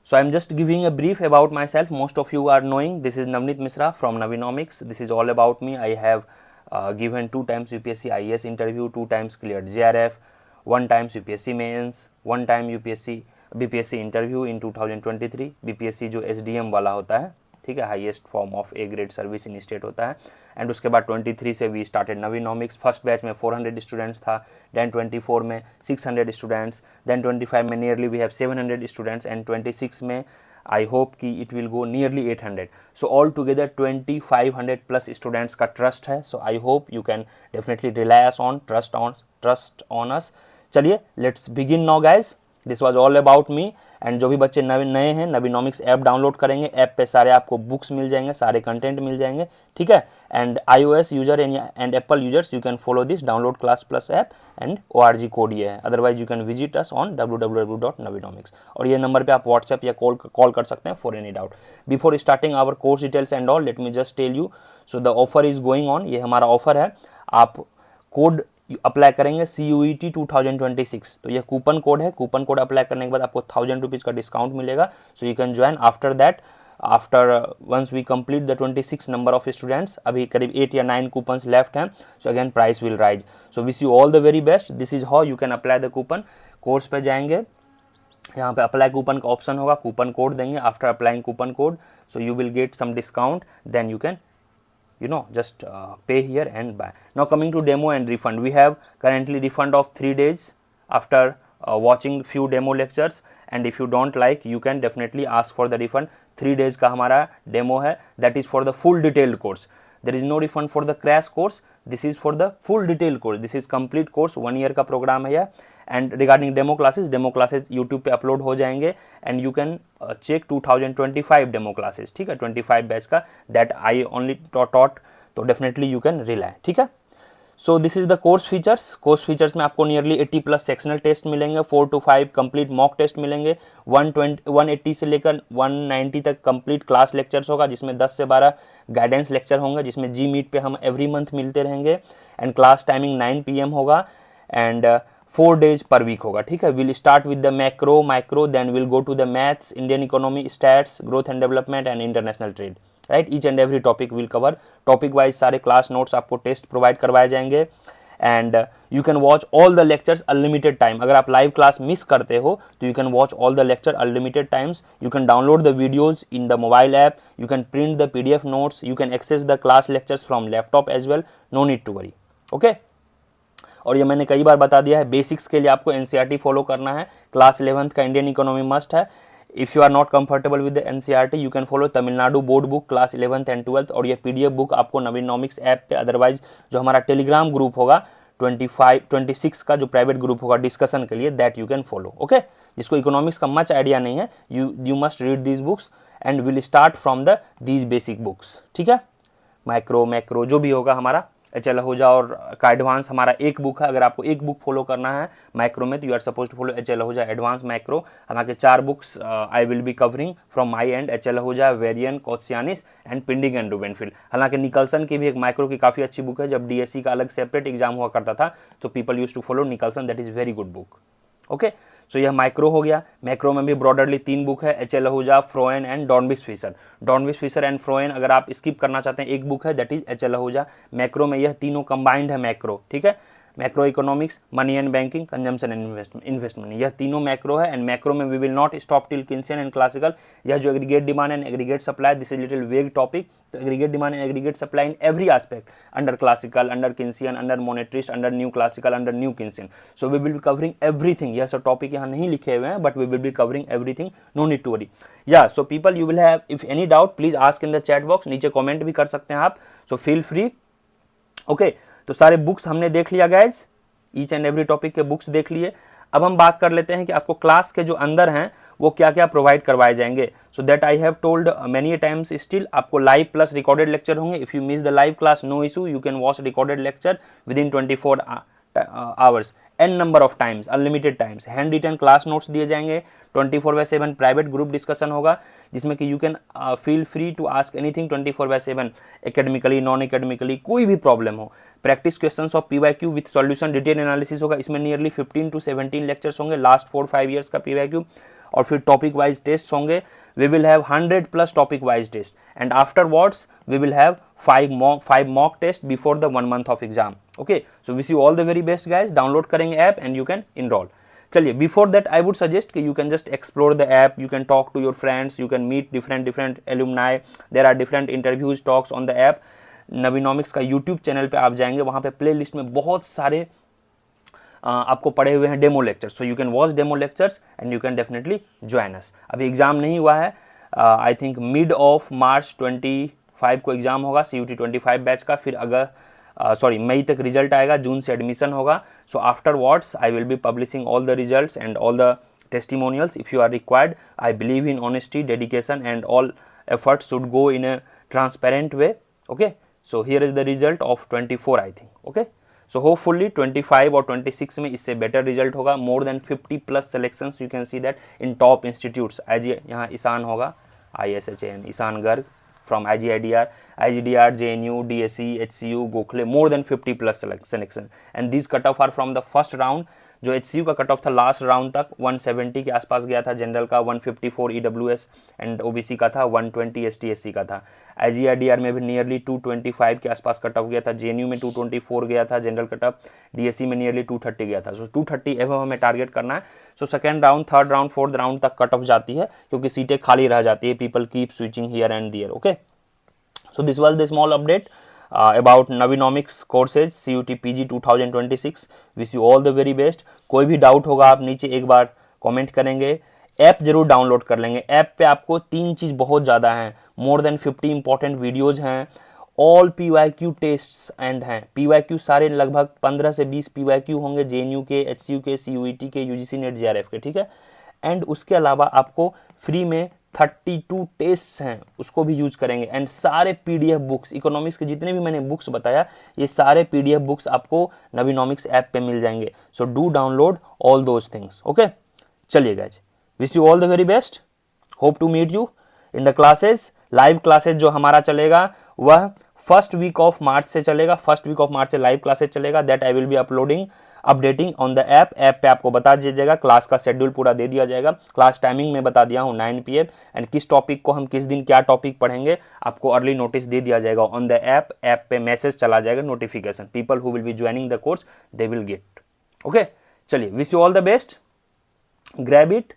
So I'm just giving a brief about myself. Most of you are knowing this is Navneet Misra from Navinomics. This is all about me. I have given 2 times UPSC IAS interview, 2 times cleared JRF, 1 times UPSC mains, 1 time UPSC BPSC interview in 2023. BPSC जो SDM वाला होता है, ठीक है, highest form of A grade service in state होता है. And उसके बाद 23 से वी स्टार्टेड नवीनॉमिक्स. फर्स्ट बैच में 400 स्टूडेंट्स था, देन 24 में 600 स्टूडेंट्स, देन 25 में nearly we have 700 students, and 26 में आई होप कि it will go nearly 800. So all together 2500 plus students का ट्रस्ट है. So I hope you can definitely rely us on, trust on us. चलिए let's begin now guys. This was all about me. And जो भी बच्चे नए हैं Naveenomics app download करेंगे, app पे सारे आपको बुक्स मिल जाएंगे, सारे कंटेंट मिल जाएंगे, ठीक है. And iOS user and Apple users you can follow this download class plus app and ORG code ये है. Otherwise you can visit us on www.navinomics. और ये नंबर पे आप व्हाट्सएप या कॉल कर सकते हैं for any doubt. Before starting our course details and all, let me just tell you. So the offer is going on. ये हमारा ऑफर है. आप कोड अप्लाई करेंगे CUET 2026, तो ये कूपन कोड है. कूपन कोड अप्लाई करने के बाद आपको 1000 रुपीज़ का डिस्काउंट मिलेगा. So you can join after that, after once we complete the 26 number of students. अभी करीब 8 या 9 कूपन्स लेफ्ट हैं. So again price will rise. So wish you all the very best. This is how you can apply the coupon. Course पे जाएंगे, यहाँ पे apply coupon का option होगा, कूपन कोड देंगे. After applying coupon code, so you will get some discount, then you can just pay here and buy. Now coming to demo and refund, we have currently refund of 3 days after watching few demo lectures, and if you don't like you can definitely ask for the refund. 3 days का हमारा demo है, that is for the full detailed course. There is no refund for the crash course. This is for the full detailed course. This is complete course, 1 year का program है यह. And regarding demo classes YouTube पे upload हो जाएंगे, and you can check 2025 demo classes, ठीक है, 25 batch का, that I only taught. तो डेफिनेटली यू कैन रिलाई, ठीक है. So this is the course features में आपको नियरली 80 प्लस सेक्शनल टेस्ट मिलेंगे, 4 to 5 कंप्लीट मॉक टेस्ट मिलेंगे, 180 से लेकर 190 तक कंप्लीट क्लास लेक्चर्स होगा, जिसमें 10 से 12 गाइडेंस लेक्चर होंगे, जिसमें जी मीट पे हम एवरी मंथ मिलते रहेंगे. एंड क्लास टाइमिंग 9 PM होगा, एंड 4 days पर वीक होगा, ठीक है. Will start with the micro, then will go to the maths, Indian economy, stats, growth and development and international trade, right. Each and every topic will cover. Topic wise सारे class notes आपको test provide करवाए जाएंगे. And you can watch all the lectures unlimited time. अगर आप live class miss करते हो तो you can watch all the lecture unlimited times. You can download the videos in the mobile app, you can print the PDF notes, you can access the class lectures from laptop as well. No need to worry, okay. और ये मैंने कई बार बता दिया है, basics के लिए आपको NCERT फॉलो करना है. क्लास 11th का इंडियन इकोनॉमी मस्ट है. If you are not comfortable with the NCERT you can follow Tamil Nadu board book class 11th and 12th. और ये PDF बुक आपको नवीनॉमिक्स ऐप पे, अदरवाइज जो हमारा टेलीग्राम ग्रुप होगा 26 का जो प्राइवेट ग्रुप होगा डिस्कशन के लिए, that you can follow, okay. जिसको इकोनॉमिक्स का मच आइडिया नहीं है, you must read these books and will start from the these basic books, ठीक है. मैक्रो जो भी होगा हमारा HL आहूजा और का एडवांस हमारा एक बुक है. अगर आपको एक बुक फॉलो करना है माइक्रो में तो you are suppose to follow HL Ahuja advance macro. हालांकि 4 books I will be covering from my end, HL Ahuja, Varian, Koutsoyiannis and Pindyck and Rubinfeld. हालांकि निकलसन की भी एक माइक्रो की काफ़ी अच्छी बुक है. जब DSC का अलग सेपरेट एग्जाम हुआ करता था तो people use to follow Nicholson, that is very good book, okay. So यह माइक्रो हो गया. मैक्रो में भी ब्रॉडरली 3 बुक है, HL Ahuja, Froyen and Dornbusch Fischer and Froyen. अगर आप स्किप करना चाहते हैं एक बुक है, that is HL Ahuja. Macro में यह तीनों कंबाइंड है मैक्रो, ठीक है. Macro economics, money and banking, consumption and investment, यह तीनों मैक्रो है. एंड मैक्रो में we will not stop till Keynesian and classical. यह जो aggregate demand and aggregate supply, this is little vague topic. तो aggregate demand and aggregate supply in every aspect, under classical, under Keynesian, under monetarist, under new classical, under new Keynesian. So we will be covering everything. यह सब topic यहाँ नहीं लिखे हुए हैं, but we will be covering everything, no need to worry. Yeah so people you will have if any doubt please ask in the chat box. नीचे comment भी कर सकते हैं आप, सो फील फ्री, ओके. तो सारे बुक्स हमने देख लिया guys, each and every topic के बुक्स देख लिए. अब हम बात कर लेते हैं कि आपको क्लास के जो अंदर हैं वो क्या क्या प्रोवाइड करवाए जाएंगे. So that I have told many times. Still आपको लाइव प्लस रिकॉर्डेड लेक्चर होंगे. If you miss the live class no issue, you can watch recorded lecture within 24 hours, n number of times, unlimited times. Hand written class notes दिए जाएंगे. 24/7 private group discussion होगा, जिसमें कि you can feel free to ask anything 24/7, academically, non academically, कोई भी problem हो. Practice questions of PYQ with solution, detail analysis होगा. इसमें नियरली 15 to 17 लेक्चर्स होंगे, लास्ट 4-5 ईयर्स का PYQ. और फिर टॉपिक वाइज टेस्ट होंगे. We will have 100 plus topic wise test, and afterwards we will have five mock tests before the 1 month of exam. Okay, so wish you all the very best guys. Download करेंगे app and you can enroll. चलिए, before that I would suggest कि you can just explore the app, you can talk to your friends, you can meet different alumni. There are different interviews, talks on the app. नवीनॉमिक्स का YouTube channel पे आप जाएंगे, वहाँ पे play list में बहुत सारे आपको पढ़े हुए हैं demo lectures. So you can watch demo lectures and you can definitely join us. अभी एग्जाम नहीं हुआ है, I think mid of March 25 को एग्जाम होगा CUT 25 बैच का. फिर मई तक रिजल्ट आएगा, जून से एडमिशन होगा. So afterwards I will be publishing all the results and all the testimonials if you are required. I believe in honesty, dedication, and all efforts should go in a transparent way. Okay, so here is the result of 24 I think. Okay, so hopefully 25 और 26 में इससे better result होगा. More than 50 plus selections you can see that in top institutes. यहाँ ईशान होगा, ISHAN Ishan Garg from IGDR, JNU, DSE, HCU, Gokhale, more than 50 plus selection. And these cutoff are from the first round. जो HCU का cut off था last round तक 170 के आसपास गया था, जनरल का 154 EWS एंड OBC का था 120 ST/SC का था. IGDR में भी नियरली 225 के आसपास कट ऑफ गया था, JNU में 224 गया था जनरल कट ऑफ, DSE में नियरली 230 गया था. सो 230 एवं हमें टारगेट करना है. So second round, third round, fourth round तक कट ऑफ जाती है क्योंकि सीटें खाली रह जाती है. People keep switching here and there. Okay, so this was the small update about Navinomics courses CUT PG 2026. Wish you all the very best. कोई भी डाउट होगा आप नीचे एक बार कमेंट करेंगे. ऐप जरूर डाउनलोड कर लेंगे. ऐप पे आपको 3 चीज़ बहुत ज़्यादा हैं. मोर देन 50 इंपॉर्टेंट वीडियोज़ हैं. ऑल PYQ टेस्ट्स एंड हैं. PYQ सारे लगभग 15 से 20 PYQ होंगे, JNU के, HCU के, CUET के, UGC नेट JRF के. ठीक है, एंड उसके अलावा आपको फ्री में 32 टेस्ट हैं, उसको भी यूज करेंगे. एंड सारे PDF बुक्स, इकोनॉमिक्स के जितने भी मैंने बुक्स बताया, ये सारे PDF बुक्स आपको नवीनॉमिक्स ऐप पे मिल जाएंगे. So do download all those things. Okay, चलिए guys, wish you all the very best. Hope to meet you in the classes. Live classes जो हमारा चलेगा वह फर्स्ट वीक ऑफ मार्च से चलेगा. फर्स्ट वीक ऑफ मार्च से live classes चलेगा. That I will B updating on the app. App पे आपको बता दीजिएगा, क्लास का शेड्यूल पूरा दे दिया जाएगा. क्लास टाइमिंग में बता दिया हूँ 9 PM, एंड किस टॉपिक को हम किस दिन क्या टॉपिक पढ़ेंगे आपको अर्ली नोटिस दे दिया जाएगा ऑन द ऐप. ऐप पे मैसेज चला जाएगा, notification. People who will be joining the course they will get. Okay, चलिए, wish you all the best. Grab it.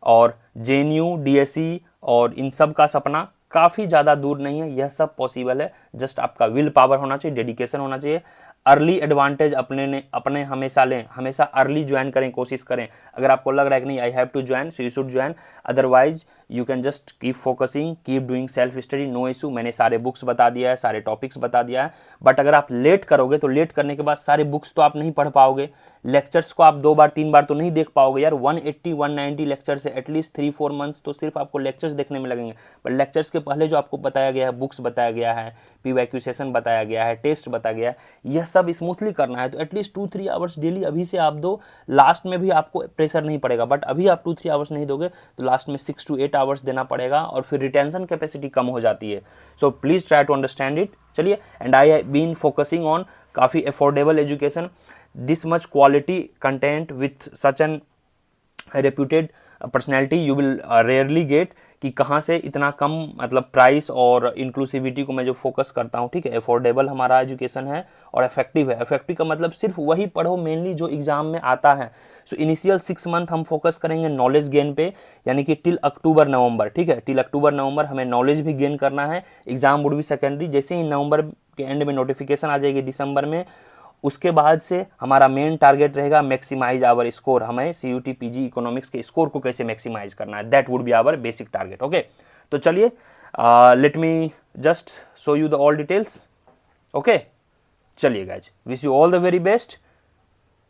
और JNU, DSE और इन सब का सपना काफ़ी ज़्यादा दूर नहीं है. यह सब पॉसिबल है. जस्ट आपका विल पावर होना चाहिए, डेडिकेशन होना चाहिए. अर्ली एडवांटेज अपने हमेशा लें. हमेशा अर्ली ज्वाइन करें, कोशिश करें. अगर आपको लग रहा है कि नहीं I have to join, so you should join. Otherwise you can just keep focusing, keep doing self study, no issue. मैंने सारे बुक्स बता दिया है, सारे टॉपिक्स बता दिया है. बट अगर आप लेट करोगे तो लेट करने के बाद सारे बुक्स तो आप नहीं पढ़ पाओगे. लेक्चर्स को आप 2 बार 3 बार तो नहीं देख पाओगे यार. 180-190 लेक्चर से एटलीस्ट 3-4 मंथ्स तो सिर्फ आपको लेक्चर्स देखने में लगेंगे. बट लेक्चर्स के पहले जो आपको बताया गया है, बुक्स बताया गया है, PYQ सेशन बताया गया है, टेस्ट बताया गया है, यह सब स्मूथली करना है तो एटलीस्ट 2-3 आवर्स डेली अभी से आप दो. लास्ट में भी आपको प्रेशर नहीं पड़ेगा. बट अभी आप 2-3 आवर्स नहीं दोगे तो लास्ट में 6 to 8 आवर्स देना पड़ेगा और फिर रिटेंशन कैपेसिटी कम हो जाती है. So please try to understand it. चलिए, and I have been focusing on काफ़ी affordable education, this much quality content with such an reputed personality you will rarely get. कि कहाँ से इतना कम मतलब प्राइस और इंक्लूसिविटी को मैं जो फोकस करता हूँ. ठीक है, अफोर्डेबल हमारा एजुकेशन है और इफेक्टिव है. इफेक्टिव का मतलब सिर्फ वही पढ़ो मेनली जो एग्जाम में आता है. सो इनिशियल 6 मंथ हम फोकस करेंगे नॉलेज गेन पे, यानी कि टिल अक्टूबर-नवंबर. ठीक है, टिल अक्टूबर-नवंबर हमें नॉलेज भी गेन करना है. एग्जाम वुड भी सेकेंडरी. जैसे ही नवंबर के एंड में नोटिफिकेशन आ जाएगी दिसंबर में, उसके बाद से हमारा मेन टारगेट रहेगा मैक्सिमाइज आवर स्कोर. हमें CUT PG इकोनॉमिक्स के स्कोर को कैसे मैक्सिमाइज करना है, that would be our basic target. Okay, तो चलिए, let me just show you the all details. Okay, चलिए guys, wish you all the very best.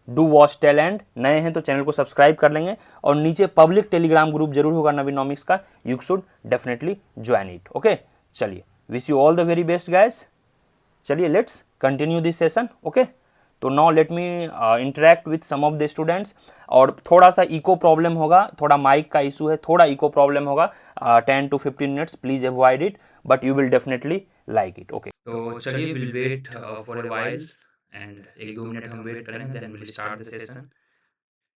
Do watch till end. नए हैं तो चैनल को सब्सक्राइब कर लेंगे और नीचे पब्लिक टेलीग्राम ग्रुप जरूर होगा नवीनॉमिक्स का, you should definitely join it. Okay, चलिए, wish you all the very best guys. चलिए, let's continue this session. Okay, तो now let me interact with some of the students. और थोड़ा सा इको प्रॉब्लम होगा, थोड़ा माइक का इशू है, थोड़ा इको प्रॉब्लम होगा. 10 to 15 minutes, please avoid it, but you will definitely like it. Okay, तो चलिए, will wait for a while and 1-2 minute हम वेट करेंगे, then will start the session.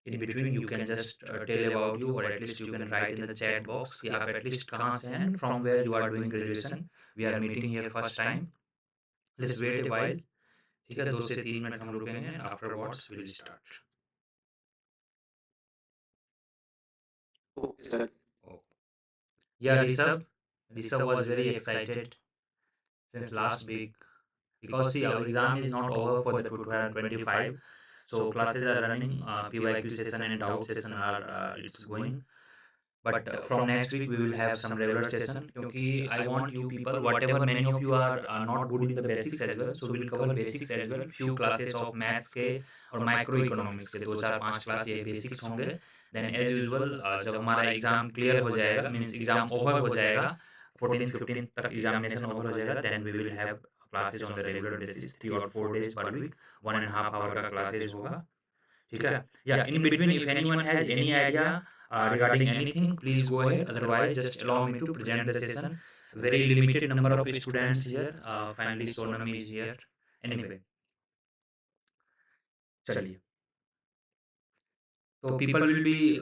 in between you can just tell about you, or at least you can write in the chat box कि आप at least कहाँ से हैं, from where you are doing graduation. We are meeting here first time. Let's wait a while. ठीक है, 2 से 3 minute हम रुकेंगे. Afterwards we'll start. Okay, sir. Oh. Yeah, Rishabh. Rishabh was very excited since last week because see our exam is not over for the 2025. So classes are running, PYQ session and doubt session are it's going. But from next week we will have some regular session क्योंकि I want you people, whatever many of you are not good in the basics as well, so we'll cover basics as well. Few classes of maths के और micro economics के 2 4 5 class ये basics होंगे. Then as usual जब हमारा exam clear हो जाएगा, means exam over हो जाएगा, 14 15 तक एग्जामिनेशन ओवर हो जाएगा, then we will have classes on the regular basis, 3 or 4 days per week, 1.5 hour का classes होगा. ठीक है. Yeah, in between if anyone has any idea regarding anything, please go ahead. Otherwise, just allow me to present the session. Very limited number of students here. Finally, Sonam is here. Anyway, चलिए. So people will be,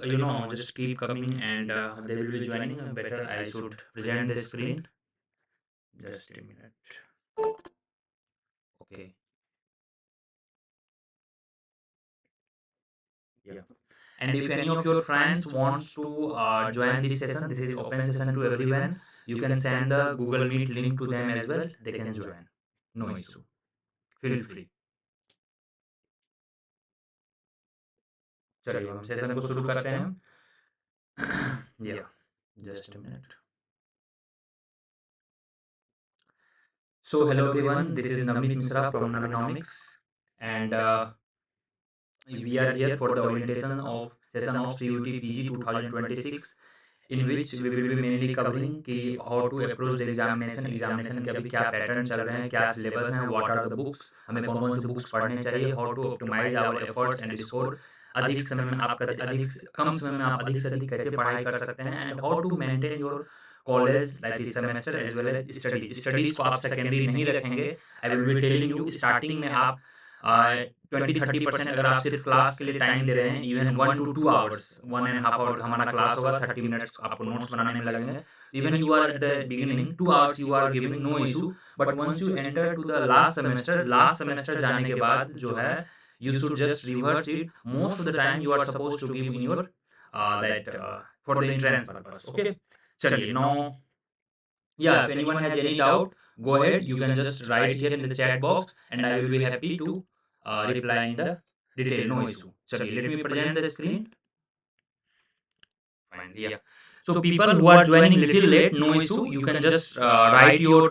just keep coming and they will be joining. Better I should present the screen. Just a minute. Okay. Yeah. And if any of your friends wants to join this session, this is open session to everyone. You can send the Google Meet link to them as well. They can join. No issue. Feel free. चलिए हम session को शुरू करते हैं. Yeah, just a minute. So hello everyone, this is Navneet Misra from Navinomics, and we are here for the orientation of session of CUT PG 2026, in which we will be mainly covering कि how to approach the examination के अभी क्या pattern चल रहे हैं, क्या syllabus हैं, what are the books, हमें कौन कौन से बुक्स पढ़ने चाहिए, how to optimize our efforts and score, अधिक समय में आप अधिक कम समय में आप अधिक से अधिक कैसे पढ़ाई कर सकते हैं, and how to maintain your college like semester as well as studies को आप सेकेंडरी नहीं रखेंगे. I will be telling you starting में आप 20-30% अगर आप सिर्फ क्लास के लिए टाइम दे रहे हैं, इवन 1 to 2 hours, 1.5 hour हमारा क्लास होगा, 30 मिनट्स आपको नोट्स बनाने में लगेंगे. Even you are at the beginning 2 hours you are giving, no issue. But once you enter to the last semester जाने के बाद जो है, you should just reverse it. Most of the time you are supposed to give in your that for the entrance purpose. Okay, chaliye now. Yeah, if anyone has any doubt, go ahead, you can just write here in the chat box and I will be happy to reply in the detail. No issue. Chaliye, let me present the screen. Fine. Yeah, so people who are joining little late, no issue, you can just write your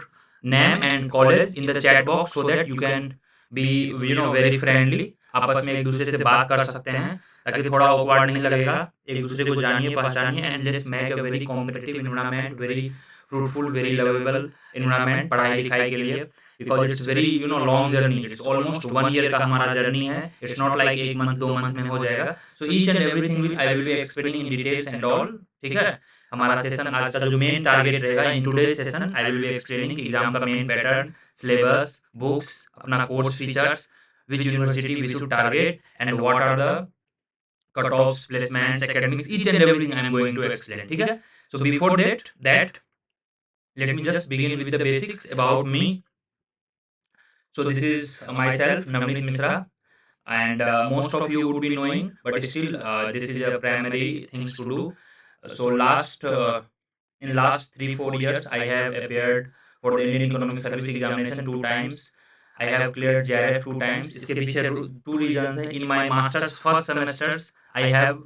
name and college in the chat box so that you can be very friendly. आपस में एक दूसरे से बात कर सकते हैं ताकि थोड़ा awkward नहीं लगेगा. एक दूसरे को जानिए, पहचानिए, and let's make a very competitive environment, very fruitful, very lovable environment पढ़ाई लिखाई के लिए. Because it's very long journey, it's almost 1 year का हमारा जर्नी है. It's not like 1 month 2 month में हो जाएगा. So each and everything I will be explaining in details and all. ठीक है. हमारा सेशन आज का जो मेन टारगेट रहेगा in today's session, I will be explaining exam का मेन पैटर्न, सिलेबस, बुक्स, अपना course features, which university we should target, and what are the cutoffs, placements, academics, each and everything I am going to explain. ठीक है. So before that let me just begin with the basics about me. So this is myself, Navneet Misra, and most of you would be knowing, but still this is a primary things to do. So in last 3-4 years I have appeared for the Indian Economic Service examination 2 times. I have cleared JRF 2 times. इसके पीछे 2 reasons हैं. In my master's first semesters I have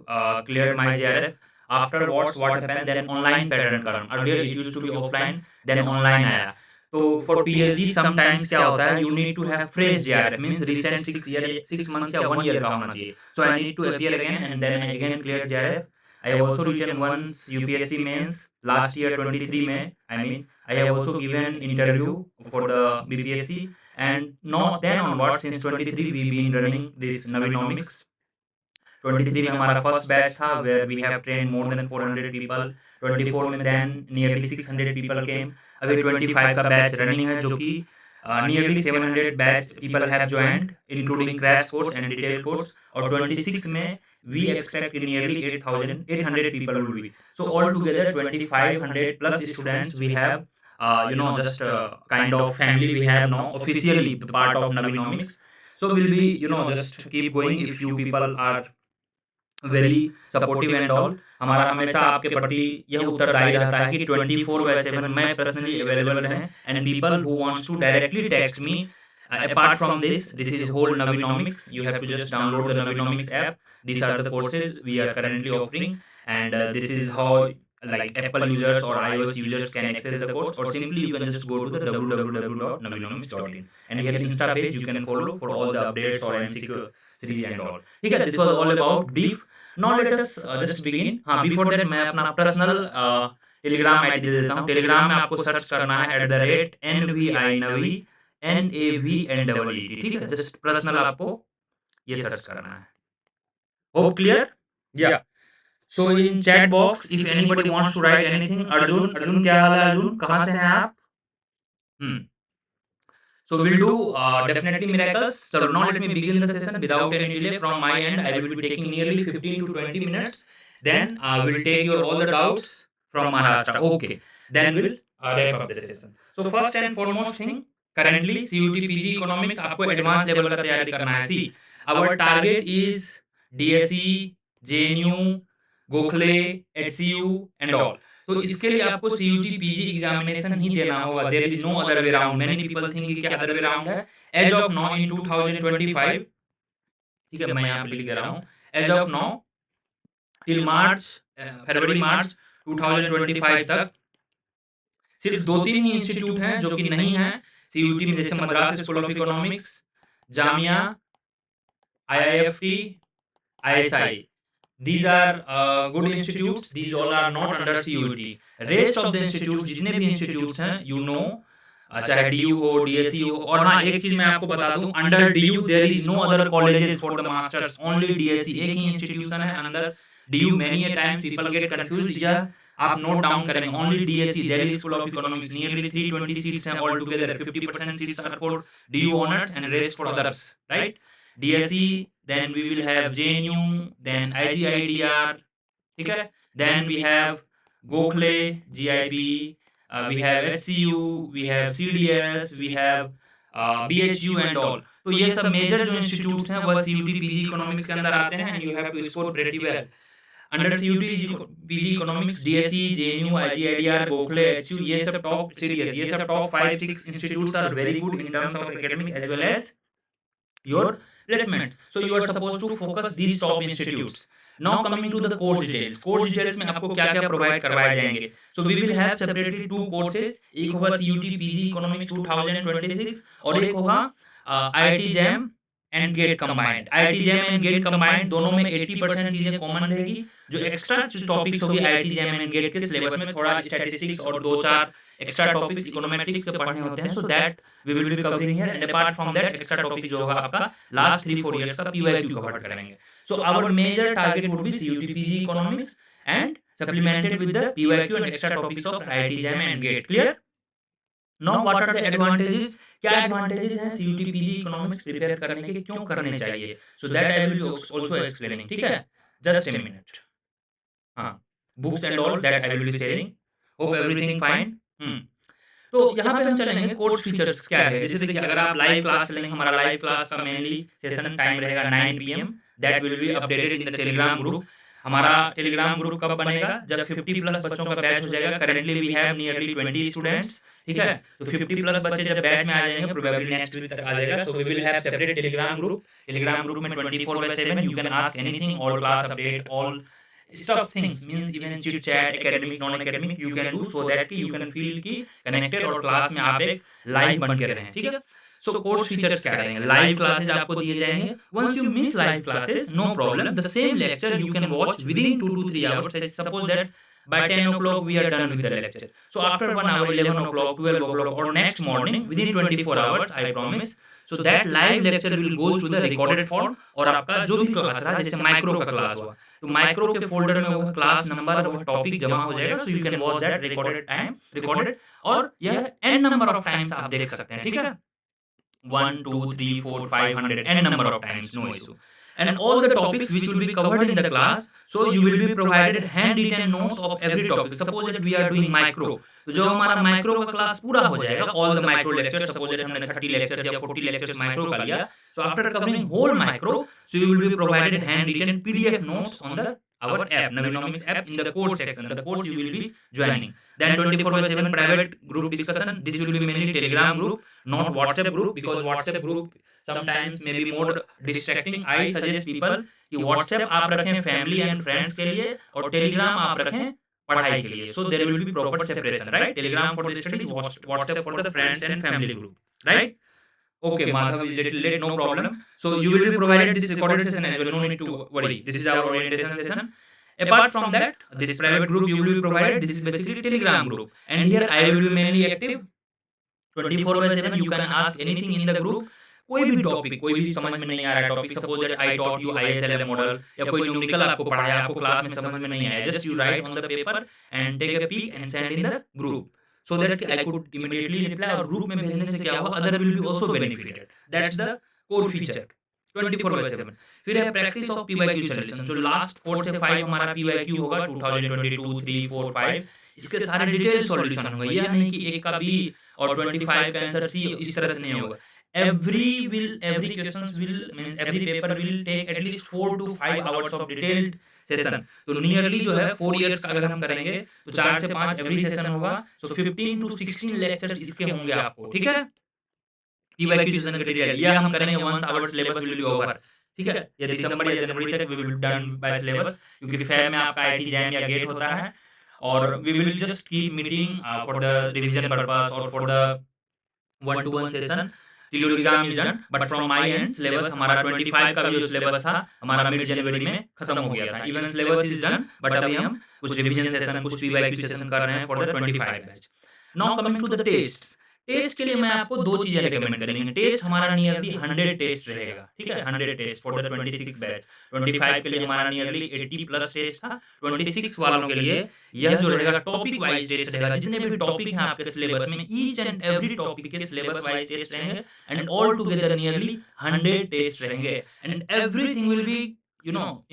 cleared my JRF. Afterwards what happened, then online pattern करा. Earlier it used to be offline, then online आया. तो for PhD sometimes क्या होता है, you need to have fresh JRF, means recent 6 months या 1 year का होना चाहिए. So I need to appear again and then I again cleared JRF. I have also written once UPSC mains last year 23 में. I mean I have also given interview for the BPSC, and not then onwards since 23 we've been running this Navinomics. 23 में हमारा first batch था where we have trained more than 400 people. 24 में then nearly 600 people came. अभी 25 का batch running है जो कि nearly 700 batch people have joined including crash course and detailed course. और 26 में we expect nearly 8,800 people will be. So altogether 2,500 plus students we have. Just kind of family we have now, officially the part of Navinomics. So we'll be, just keep going if you people are very supportive and all. हमारा हमेशा आपके प्रति यह उत्तरदायी रहता है कि 24/7 मैं पर्सनली अवेलेबल है, and people who wants to directly text me apart from this is whole Navinomics. You have to just download the Navinomics app. These are the courses we are currently offering, and this is how like Apple users or iOS users can access the course, or simply you can just go to the www.navinomics.in, and here Insta page you can follow for all the updates or MCQ series and all. ठीक है, this was all about brief. Now let us just begin. हाँ, before that मैं अपना personal Telegram ID दे देता हूँ. Telegram में आपको search करना है @NVI Navi, NAVNEET. ठीक है, जस्ट पर्सनल आपको ये सर्च करना है. Hope clear? Yeah. So in chat box if anybody wants to write anything. Arjun क्या हाल है अर्जुन, कहाँ से हैं आप? So we'll do definitely miracles. So now let me begin the session without any delay. From my end, I will be taking nearly 15 to 20 minutes. Then we'll take your all the doubts from Maharashtra. Okay. Then we'll wrap up the session. So first and foremost thing, currently CUT PG Economics आपको advanced level का तैयारी करना है. See, our target is DSE, JNU, Gokhale, HCU and all. तो इसके लिए आपको CUT PG examination ही देना होगा. There is no other way round. Many people think कि क्या अदर वे राउंड है. एज ऑफ नाउ इन 2025, ठीक है, मैं यहाँ पे लिख दे रहा हूँ, as of now till March, फरवरी मार्च 2025 तक सिर्फ 2-3 ही इंस्टीट्यूट हैं जो कि नहीं है CUT में, जैसे Madras school of economics, Jamia, IIFT, ISI. These are good institutes. These all are not under CUT. Rest of the institutes, जितने भी institutes हैं, you know, चाहे DU हो, DSE हो. और हाँ, एक चीज मैं आपको बता दूं, under DU there is no other colleges for the masters, only DSE. एक ही institution है under DU. Many a time people get confused. यह आप नोट डाउन करेंगे, only DSE, Delhi School of Economics. Nearly 320 seats हैं all together. 50% seats are for DU honors and rest for others, right? DSE, then we will have JNU, then IGIDR, ठीक है, then we have Gokhale, GIP, we have HCU, we have CDS, we have BHU and all. तो ये सब major जो institutes हैं वह CUT PG economics के अंदर आते हैं, and you have to score pretty well. Under CUT PG Economics, DSE, JNU, IGIDR, Gokhale, HCU, ये सब top series, ये सब top 5-6 institutes are very good in terms of academic as well as your placement. So you are supposed to focus these top institutes. Now coming to the course details. Course details में आपको क्या क्या provide करवाए जाएंगे. So we will have separately 2 courses. एक होगा CUT PG Economics 2026 और एक होगा IIT JAM and gate combined. IIT JAM and gate combined दोनों में 80% चीजें कॉमन रहेगी. जो एक्स्ट्रा टॉपिक्स होगी IIT JAM एंड गेट के सिलेबस में, थोड़ा स्टैटिस्टिक्स और 2-4 एक्स्ट्रा टॉपिक्स इकोनॉमेटिक्स के पढ़ने होते हैं. So that we will be covering here, and apart from that extra topic जो होगा आपका लास्ट 3-4 इयर्स का PYQ कवर करेंगे. So our major target would be CUT PG economics and supplemented with the PYQ and extra topics of IIT JAM and gate. Clear? Now what are the advantages? क्या advantages हैं CUT PG economics prepare करने के, क्यों करने चाहिए? So that I will be also explaining. ठीक है, just a minute. हाँ, books and all that I will be sharing. Hope everything fine. तो यहाँ पे हम चलेंगे कोर्स फीचर्स क्या है. जैसे देखिए, अगर आप लाइव क्लास चलेंगे, हमारा लाइव क्लास का मेनली सेशन टाइम रहेगा 9 PM. That will be updated in the Telegram group. हमारा टेलीग्राम ग्रुप कब बनेगा? जब 50 प्लस बच्चों का बैच हो जाएगा. Currently we have nearly 20 students. ठीक है, तो 50 प्लस बच्चे जब बैच में आ जाएंगे, प्रोबेबली नेक्स्ट वीक तक आ जाएगा. So we will have separate Telegram group. Telegram group में 24/7 you can ask anything, all class update, all stuff things, means even chit chat, academic non academic you can do, so that you can feel की connected और class में आप एक live बन के रहें. ठीक है. सो कोर्स फीचर्स क्या रहेंगे? लाइव क्लासेस आपको दिए जाएंगे. Once you miss live classes, no problem, the same lecture you can watch within 2 to 3 hours. Suppose that by 10 o'clock we are done with the lecture. So after 1 hour, 11 o'clock, 12 o'clock or next morning, within 24 hours, I promise. So that live lecture will goes to the recorded form. और आपका जो भी class रहा, जैसे micro का class हुआ, तो micro के फोल्डर में वो क्लास नंबर, वो टॉपिक जमा हो जाएगा. सो you can watch that recorded, और यह n नंबर ऑफ टाइम्स आप देख सकते हैं. ठीक है, 1 2 3 4 500 n number of times, no issue. and all the topics which will be covered in the class. So you will be provided handwritten notes of every topic. Suppose that we are doing micro, तो जब हमारा micro का class पूरा हो जाएगा, all the micro lecture, suppose that हमने 30 lectures या 40 lectures micro का लिया, so after covering whole micro, so you will be provided hand written PDF notes on the our app, Navinomics app, in the course section, the course you will be joining. Then 24/7 private group discussion. This will be mainly Telegram group, not WhatsApp group, because WhatsApp group sometimes may be more distracting. I suggest people कि WhatsApp आप रखें family and friends के लिए और Telegram आप रखें पढ़ाई के लिए. So there will be proper separation, right? Telegram for the studies, WhatsApp for the friends and family group, right? Okay, Madhav is little late, no problem. So you will be provided this recorded session as well. No need to worry. This is our orientation session. Apart from that, this private group you will be provided. This is basically Telegram group, and here I will be mainly active 24/7. You can ask anything in the group. कोई भी topic, कोई भी समझ में नहीं आ रहा topic, suppose that I taught you ISLM model, या कोई न्यूमेरिकल आपको पढ़ाया, आपको क्लास में समझ में नहीं आया, just you write on the paper and take a pic and send in the group, so that I could immediately reply. और ग्रुप में भेजने से क्या होगा, other will be also benefited. That's the core feature 24/7. फिर है practice of PYQ solution, जो last 4 से 5 हमारा PYQ होगा 2022, 3, 4, 5, इसके सारे डिटेल सॉल्यूशन होंगे. यह नहीं कि एक का बी और 25 का आंसर सी, इस तरह से नहीं होगा. Every questions will means every paper will take at least 4 to 5 hours of detailed session. तो नियरली जो है 4 इयर्स का अगर हम करेंगे तो 4 से 5 एवरी सेशन होगा. सो 15 टू 16 लेक्चर्स इसके होंगे आपको, ठीक है. PYQ सेशन का डिटेल यह हम करेंगे once our syllabus will be over, ठीक है. ये दिसंबर या जनवरी तक we will done by syllabus, क्योंकि फेब में आपका आईटी जैम या गेट होता है, और we will just keep meeting for the revision purpose और for the 1-to-1 session till your exam is done. But from my end syllabus हमारा 25 का भी जो syllabus था हमारा मिड जनवरी में खत्म हो गया था. Even syllabus is done, but अभी हम कुछ रिवीजन सेशन, कुछ PYQ सेशन कर रहे हैं for the 25 batch. Now coming to the test. Test के लिए मैं आपको 2 चीजें रिकमेंड करेंगे. टेस्ट हमारा नियरली 100 टेस्ट रहेगा, ठीक है. 100 टेस्ट फॉर द 26 बैच. 25 के लिए हमारा नियरली 80 प्लस टेस्ट था. 26 वालों के लिए यह जो रहेगा टॉपिक वाइज टेस्ट रहेगा. जितने भी टॉपिक हैं आपके सिलेबस में, ईच एंड एवरी टॉपिक के सिलेबस वाइज टेस्ट रहेंगे, and all together nearly 100 test रहेंगे, and everything will be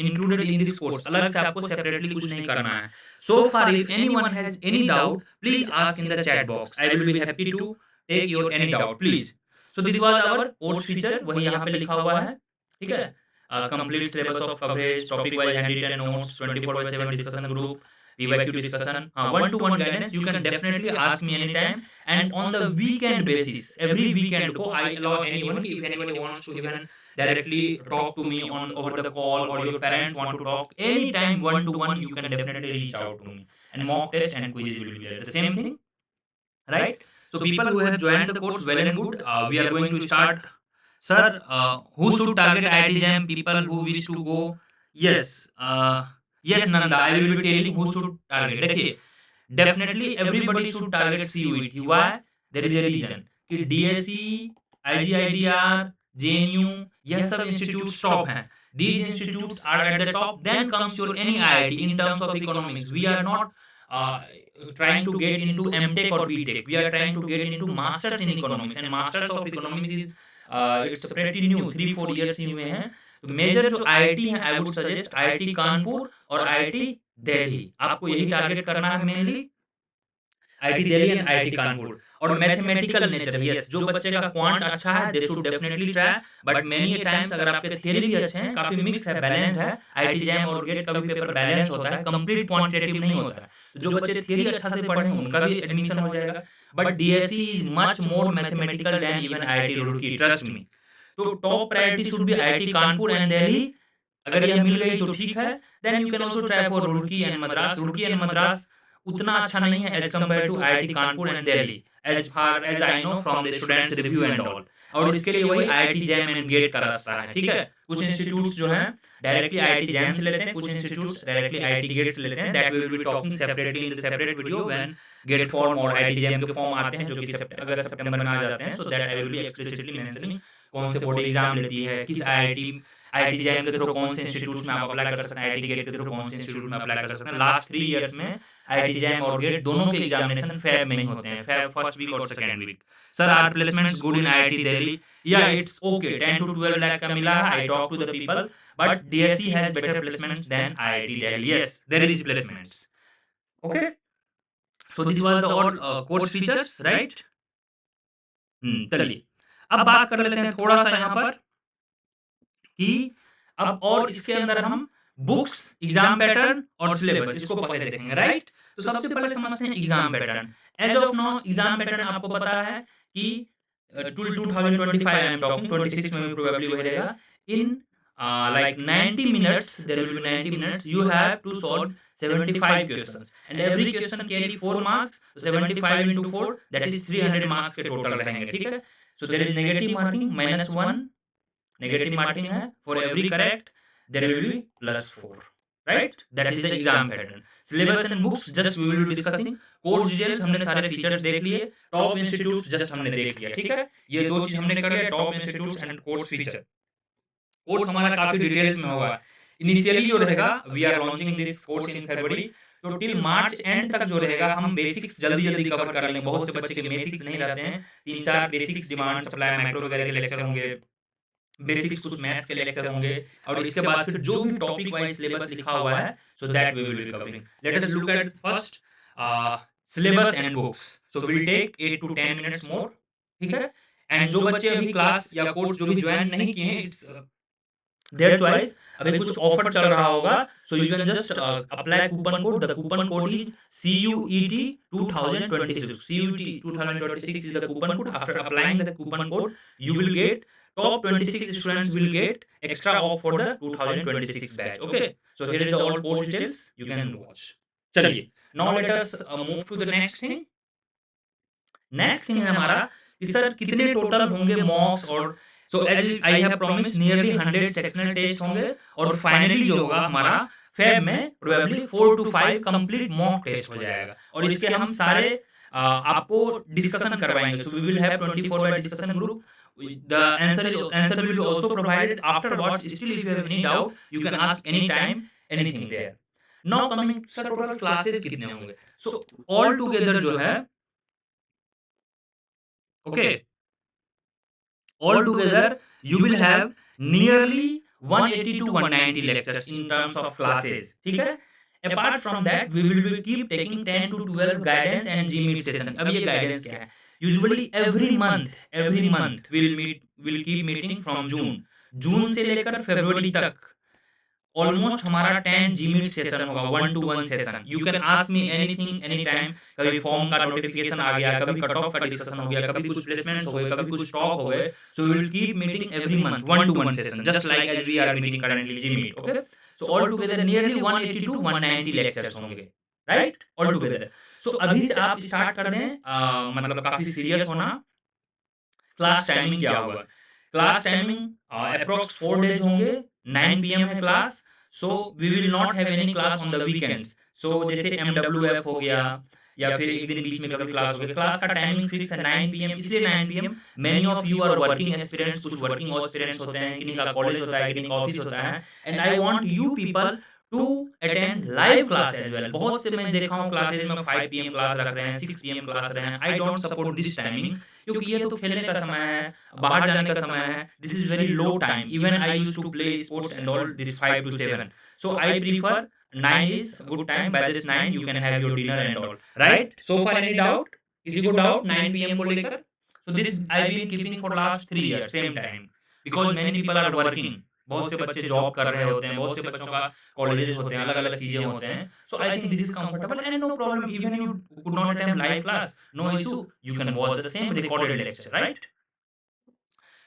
included in this course. अलग से आपको सेपरेटली कुछ नहीं करना है. So far, if anyone has any doubt, please ask in the chat box. I will be happy to take your any doubt, please. So this was our course feature. वही यहाँ पे लिखा हुआ है, ठीक है. Complete syllabus of coverage, topic wise handwritten notes, 24/7 discussion group, PYQ discussion, 1-to-1 guidance. You can definitely ask me anytime, and on the weekend basis, every weekend को I allow anyone, if anyone wants to even directly talk to me on over the call, or your parents want to talk anytime 1-to-1, you can definitely reach out to me, and mock test and quizzes will be there, the same thing, right? So people who have joined the course, well and good. We are going to start. Sir, who should target IIT JAM? People who wish to go. Yes, yes Nanda, I will be telling who should target. देखिए, definitely everybody should target CUET. Why? There is a reason कि DSE, IGIDR, JNU, यह सब institutes top हैं. These institutes are at the top. Then comes your any IIT in terms of economics. We are not trying to get into MTech or BTech. We are trying to get into masters in economics, and masters of economics is it's pretty new, 3-4 years ही हुए हैं. तो major जो IIT है, आई would suggest IIT Kanpur और IIT Delhi. आपको यही target करना है mainly, IIT Delhi and IIT Kanpur. और मैथमेटिकल नेचर, यस, जो बच्चे का क्वांट अच्छा है they should definitely try. But many times अगर आपके थ्योरी भी अच्छे हैं, काफी मिक्स है, बैलेंस्ड है, IIT जैम और गेट का भी पेपर बैलेंस होता है, कंप्लीट क्वांटिटेटिव नहीं होता है. जो बच्चे थ्योरी अच्छा से पढ़े हैं उनका भी एडमिशन हो जाएगा. But DSE is much more mathematical than even IIT Roorkee, trust me. तो top priority should be IIT Kanpur and Delhi. अगर यह मिल गई तो ठीक है. Then you can also try for Roorkee and Madras. Roorkee and Madras उतना अच्छा नहीं है as compare to IIT Kanpur and Delhi, as far as I know from the students review and all. और इसके लिए वही IIT जैम एंड गेट का रास्ता है, ठीक है. कुछ इंस्टीट्यूट्स जो हैं डायरेक्टली IIT जैम से लेते हैं, कुछ इंस्टीट्यूट्स डायरेक्टली IIT गेट से लेते हैं. That we will be talking separately in the separate video when gate form और IIT जैम के फॉर्म आते हैं, जो कि अगस्त सितंबर में आ जाते हैं. So that I will B explicitly mentioning कौन से बोर्ड एग्जाम लेती है, किस IIT जैम के थ्रू कौन से इंस्टीट्यूट्स में आप अप्लाई कर सकते हैं, IIT गेट के थ्रू कौन से इंस्टीट्यूट में अप्लाई कर सकते हैं. लास्ट 3 इयर्स में IIT जैम और गेट दोनों के एग्जामिनेशन फेब में ही होते हैं, फेब फर्स्ट वीक और second week. Sir, are placements good in IIT Delhi? या इट्स ओके. 10 to 12 लाख का मिला है. I talk to the people. but DSC has better placements than IIT Delhi. Yes, there is placements. Okay, so this was the all course features, right? चलिए अब बात कर लेते हैं थोड़ा सा यहाँ पर कि अब और इसके अंदर हम बुक्स, एग्जाम पैटर्न और सिलेबस इसको पहले देखेंगे, राइट? तो सबसे पहले समझते हैं exam pattern. As of now exam pattern आपको पता है कि टू 2025 आई एम टॉकिंग, 26 में प्रोबेबली वही रहेगा। इन like 90 minutes, there will be 90 minutes, you have to solve 75 questions and every question carry 4 marks, so 75 into 4 that is 300 marks के total रहेंगे, ठीक है? so there is negative marking -1 negative marking है for every correct, there will be +4, right? That is the exam pattern. Syllabus and books just we will be discussing. Course details हमने सारे features देख लिए, top institutes just हमने देख लिया, ठीक है? ये दो चीज हमने कर लिया, top institutes and course feature. Course हमारा काफी डिटेल्स में होगा। इनिशियली जो रहेगा, we are launching this course in फरवरी, तो टिल मार्च एंड तक जो रहेगा हम बेसिक्स जल्दी जल्दी कवर कर लेंगे। बहुत से बच्चे के बेसिक्स नहीं रहते हैं, 3-4 बेसिक्स, डिमांड, सप्लाई, मैक्रो वगैरह के लेक्चर होंगे, बेसिक्स कुछ मैथ्स के लेक्चर होंगे, और इसके बाद फिर जो भी टॉपिक वाइज सिलेबस लिखा हुआ है, so that we will be covering. Let us look at first syllabus and books. So will take 8 to 10 minutes more, ठीक है? एंड जो बच्चे अभी क्लास या कोर्स जो भी ज्वाइन नहीं किए हैं, इट्स देयर चॉइस, अभी कुछ ऑफर चल रहा होगा, सो you can just apply coupon code. The coupon code is CUET 2026, CUET 2026 is the coupon code. After applying the coupon code, you will get top 26 students will get extra off for the 2026 batch. Okay, so here is the all course details, you can watch. चलिए, now let us move to the next thing. Next thing है हमारा कि sir कितने total होंगे mocks, और so as I have promised nearly 100 sectional test होंगे, और finally जो होगा हमारा फेब में probably 4 to 5 complete mock test हो जाएगा, और इसके हम सारे आपको डिस्कशन करवाएंगे। So we will have 24 by discussion group. The answer will be also provided afterwards. Still, if you have any doubt, you can ask anytime, anything there. Now coming, sir total classes कितने होंगे? So all together जो है, okay, all together you will have nearly 180 to 190 lectures in terms of classes, ठीक है? Apart from that, we will be keep taking 10 to 12 guidance and GMeet session. अब ये guidance क्या है? Usually every month we'll keep meeting from जून से लेकर फरवरी तक almost हमारा 10 GMeet सेशन होगा, 1-to-1 session. You can ask me anything any time. कभी फॉर्म का नोटिफिकेशन आ गया, कभी कट ऑफ का डिस्कशन हो गया, कभी कुछ प्लेसमेंट्स हो गए, कभी कुछ स्टॉक हो गए, so we will keep meeting every month 1-to-1 session, just like as we are meeting currently GMeet। Okay, so all together nearly 180 to 190 lectures होंगे, राइट? All together. सो अभी से आप स्टार्ट कर दें, मतलब काफी सीरियस होना। क्लास टाइमिंग क्या होगा? क्लास टाइमिंग अप्रोक्स 4 डेज होंगे, 9 PM है class. So we will not have any class on the weekends. So जैसे MWF हो गया, या फिर एक दिन बीच में कभी क्लास हो गया, क्लास का टाइमिंग फिक्स है 9 PM। इसलिए 9 PM, many of you are working aspirants, कुछ वर्किंग एस्पिरेंट्स होते हैं, किन्हीं का कॉलेज होता है, किन्हीं का ऑफिस होता है, and I want you people to attend live class as well. बहुत से मैं देखा हूँ क्लासेज में 5 PM क्लास रख रहे हैं, 6 PM क्लास रहे हैं। I don't support this timing, क्योंकि ये तो खेलने का समय है, बाहर जाने का समय है। This is very low time. Even I used to play sports and all this 5 to 7, so I prefer 9 is good time. By this 9 you can have your dinner and all, right? So far any doubt? किसी को doubt 9 PM को लेकर? So this I've been keeping for last 3 years same time, because many people are working. बहुत से बच्चे job कर रहे होते हैं, बहुत से बच्चों का कॉलेजेस होते हैं, अलग अलग चीजें होते हैं। So I think this is comfortable and no problem. Even you could not attend live class, no issue, you can watch the same recorded lecture, right?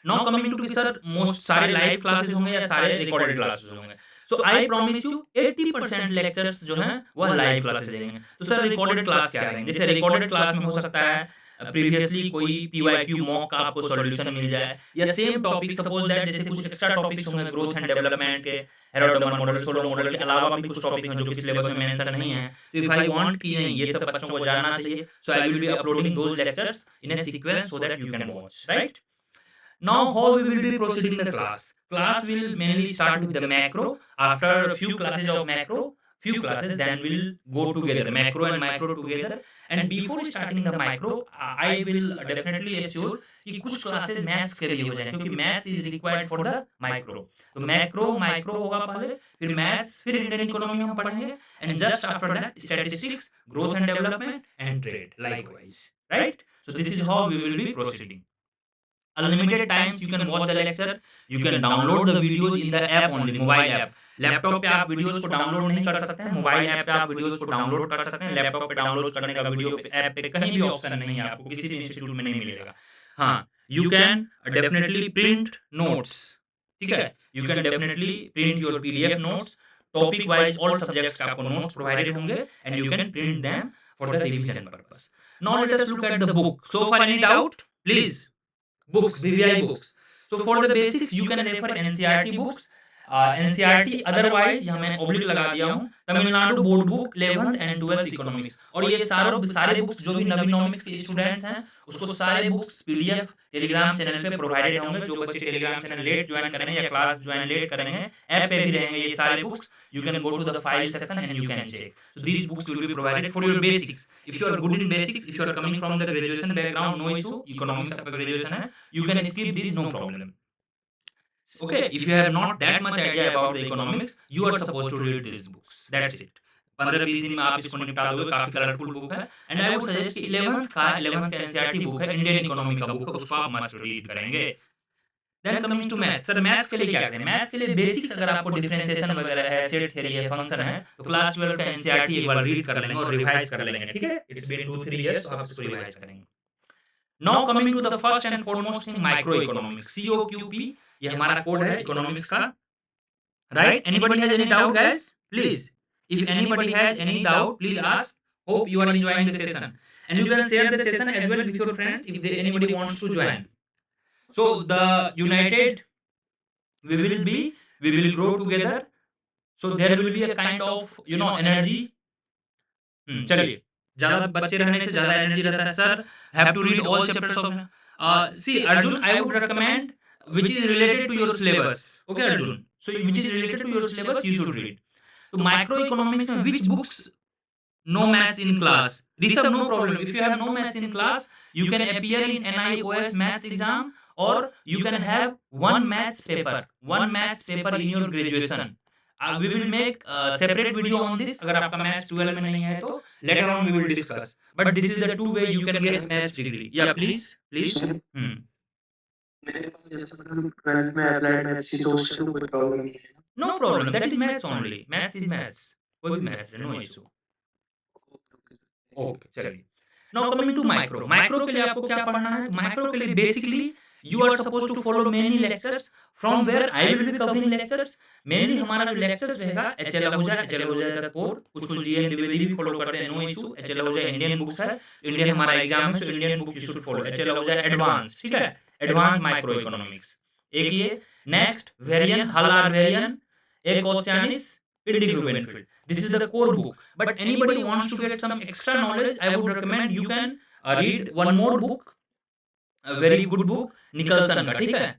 Now coming to कि सर मोस्ट सारे live classes होंगे या सारे recorded classes होंगे? So I promise you 80% lectures जो हैं वह live classes रहेंगे। तो सर रिकॉर्डेड क्लास क्या रहेंगे? जैसे रिकॉर्डेड क्लास में हो सकता है प्रीवियसली कोई PYQ मॉक का आपको सॉल्यूशन मिल जाए, या सेम टॉपिक, सपोज दैट जैसे कुछ एक्स्ट्रा टॉपिक्स होंगे ग्रोथ एंड डेवलपमेंट के, हेरोडोमन मॉडल, सोलो मॉडल के अलावा भी कुछ टॉपिक हैं जो कि सिलेबस में मेंशन नहीं है। तो इफ आई वांट कि नहीं ये सब बच्चों को जानना चाहिए, so I will be uploading those lectures in a sequence so that you can watch, right? Now how we will be proceeding the class? Class will mainly start with the macro. After a few classes of macro, few classes, then we'll go together, macro and micro together. And before starting the micro, I will definitely assure कि कुछ classes maths के लिए हो जाए, क्योंकि maths is required for the micro. तो macro micro होगा पहले, फिर मैथ्स, फिर इंडियन इकोनॉमी हम पढ़ेंगे, and just after that statistics, growth and development and trade likewise, right? So this is how we will be proceeding. Unlimited times you can watch the lecture, you can download the videos in the app only, mobile app. Laptop पे आप videos को download नहीं कर सकते हैं, mobile app पे आप videos को डाउनलोड कर सकते हैं। लैपटॉप पे डाउनलोड करने का वीडियो पे ऐप पे कहीं भी ऑप्शन नहीं है, आपको किसी भी इंस्टीट्यूट में नहीं मिलेगा। हाँ, you can definitely print notes, ठीक है, you can definitely print your PDF notes, topic wise all subjects का आपको नोट्स प्रोवाइडेड होंगे, and you can print them for the revision purpose. Now let us look at the book. So for any doubt please, books, BVI books. So for the basics you can refer NCERT books, NCERT, otherwise यहाँ मैं oblique लगा दिया हूँ, Tamil Nadu board book 11th and 12th economics. और ये सारे books जो भी नवीनॉमिक्स के स्टूडेंट्स हैं, उसको सारे बुक्स पीडीएफ टेलीग्राम चैनल पे प्रोवाइडेड होंगे। जो बच्चे टेलीग्राम चैनल लेट ज्वाइन करेंगे या क्लास ज्वाइन लेट करेंगे, ऐप पे भी रहेंगे ये सारे books. You can go to the file section and you can check. So these books will be provided for your basics. If you are good in basics, if you are coming from the graduation background, no issue, economics आपका graduation है, you can skip this, no problem. Okay, if you have not that much idea about the economics, you are supposed to read these books. That's it. 15-20 दिन में आप इसको निपटा दोगे, काफी colourful book है। एंड आई वुड सजेस्ट कि 11th का एनसीईआरटी बुक है, इंडियन इकोनॉमी का बुक है, उसको आप मस्ट रीड करेंगे। Then coming to maths, sir maths के लिए क्या करें? मैथ्स के लिए बेसिक्स अगर आपको डिफरेंशिएशन वगैरह है, सेट थ्योरी है, फंक्शन है, तो क्लास 12 का एनसीईआरटी एक बार रीड कर लेंगे और रिवाइज कर लेंगे, ठीक है? इट्स बीन 2-3 इयर्स, तो आप इसको रिवाइज करेंगे। Now coming to the first and foremost thing, micro economics, COQP, ये हमारा कोड है इकोनॉमिक्स का, right? Anybody has any doubt guys? Please, if anybody has any doubt please ask. Hope you are enjoying the session and you can share the session as well with your friends if anybody wants to join. So the united we will grow together, so there will be a kind of energy. चलिए, ज्यादा बच्चे रहने से ज्यादा energy रहता है। Sir have to read all chapters of C Arjun, I would recommend which is related to your syllabus. Okay Arjun, so which is related to your syllabus you should read. तो micro economics में which books? No maths in class. Rishabh, no problem. If you have no maths in class, you can appear in NIOS maths exam, or you can have one maths paper in your graduation. We will make a separate video on this. अगर आपका maths 12 में नहीं है तो later on we will discuss. But this is the two way you can get maths degree. Yeah, please. मेरे पास जैसे मतलब 12th में अप्लाइड मैथ्स थी, तो उससे तो कोई प्रॉब्लम नहीं है। No problem. That is maths only. Maths is maths. कोई भी maths है, no issue. ओके, चलिए। Now coming to micro, micro के लिए आपको क्या पढ़ना है? माइक्रो के लिए basically you are supposed to follow many lectures from where I will be covering lectures. Mainly हमारा जो लेक्चर्स रहेगा एचएल आहूजा का कोड, कुछ जीएन द्विवेदी भी फॉलो करते हैं, no issue. HL Ahuja Indian books है, इंडियन हमारा एग्जाम है, so Indian book you should follow. HL Ahuja advance, ठीक है, एडवांस माइक्रो इकोनॉमिक्स। एक ये, नेक्स्ट वेरियन, हल आर वेरियन, एक ओशियानिस, Pindy-Grubenfeld. This is the core book. But anybody wants to get some extra knowledge, I would recommend you can read one more book, a very good book, Nicholson का, ठीक है?